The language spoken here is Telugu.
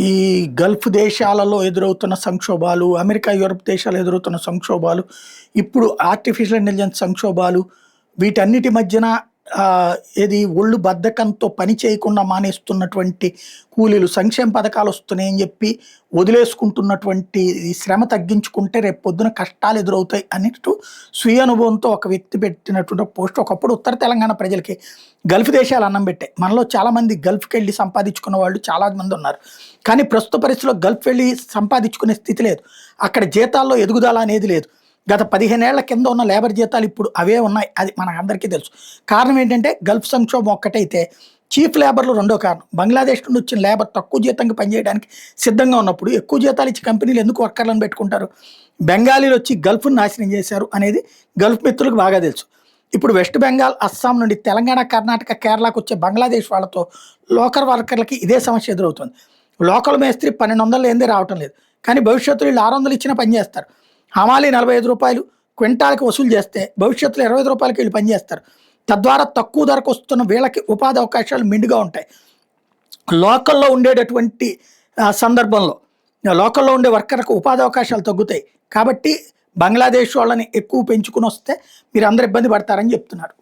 ఈ గల్ఫ్ దేశాలలో ఎదురవుతున్న సంక్షోభాలు, అమెరికా, యూరప్ దేశాలు ఎదురవుతున్న సంక్షోభాలు, ఇప్పుడు ఆర్టిఫిషియల్ ఇంటెలిజెన్స్ సంక్షోభాలు, వీటన్నిటి మధ్యన ఏది ఒళ్ళు బద్ధకంతో పని చేయకుండా మానేస్తున్నటువంటి కూలీలు, సంక్షేమ పథకాలు వస్తున్నాయని చెప్పి వదిలేసుకుంటున్నటువంటి ఈ శ్రమ తగ్గించుకుంటే రేపు పొద్దున కష్టాలు ఎదురవుతాయి అన్నట్టు స్వీయ అనుభవంతో ఒక వ్యక్తి పెట్టినటువంటి ఒక పోస్ట్. ఒకప్పుడు ఉత్తర తెలంగాణ ప్రజలకి గల్ఫ్ దేశాలు అన్నం పెట్టాయి. మనలో చాలామంది గల్ఫ్కి వెళ్ళి సంపాదించుకున్న వాళ్ళు చాలామంది ఉన్నారు. కానీ ప్రస్తుత పరిస్థితిలో గల్ఫ్ వెళ్ళి సంపాదించుకునే స్థితి లేదు. అక్కడ జీతాల్లో ఎదుగుదల అనేది లేదు. గత 15 ఏళ్ల కింద ఉన్న లేబర్ జీతాలు ఇప్పుడు అవే ఉన్నాయి. అది మనకందరికీ తెలుసు. కారణం ఏంటంటే గల్ఫ్ సంక్షోభం ఒక్కటైతే చీఫ్ లేబర్లు రెండో కారణం. బంగ్లాదేశ్ నుండి వచ్చిన లేబర్ తక్కువ జీతంగా పనిచేయడానికి సిద్ధంగా ఉన్నప్పుడు ఎక్కువ జీతాలు ఇచ్చి కంపెనీలు ఎందుకు వర్కర్లను పెట్టుకుంటారు? బెంగాలీలు వచ్చి గల్ఫ్ను నాశనం చేశారు అనేది గల్ఫ్ మిత్రులకు బాగా తెలుసు. ఇప్పుడు వెస్ట్ బెంగాల్, అస్సాం నుండి తెలంగాణ, కర్ణాటక, కేరళకు వచ్చే బంగ్లాదేశ్ వాళ్ళతో లోకల్ వర్కర్లకి ఇదే సమస్య ఎదురవుతుంది. లోకల్ మేస్త్రి 1200 ఏందే రావటం లేదు. కానీ భవిష్యత్తులో వీళ్ళు 600 ఇచ్చినా పనిచేస్తారు. హమాలీ 45 రూపాయలు క్వింటాల్కి వసూలు చేస్తే భవిష్యత్తులో 25 రూపాయలకి వీళ్ళు పనిచేస్తారు. తద్వారా తక్కువ ధరకు వస్తున్న వీళ్ళకి ఉపాధి అవకాశాలు మెండుగా ఉంటాయి. లోకల్లో ఉండేటటువంటి సందర్భంలో లోకల్లో ఉండే వర్కర్లకు ఉపాధి అవకాశాలు తగ్గుతాయి. కాబట్టి బంగ్లాదేశ్ వాళ్ళని ఎక్కువ పెంచుకుని వస్తే మీరు అందరు ఇబ్బంది పడతారని చెప్తున్నారు.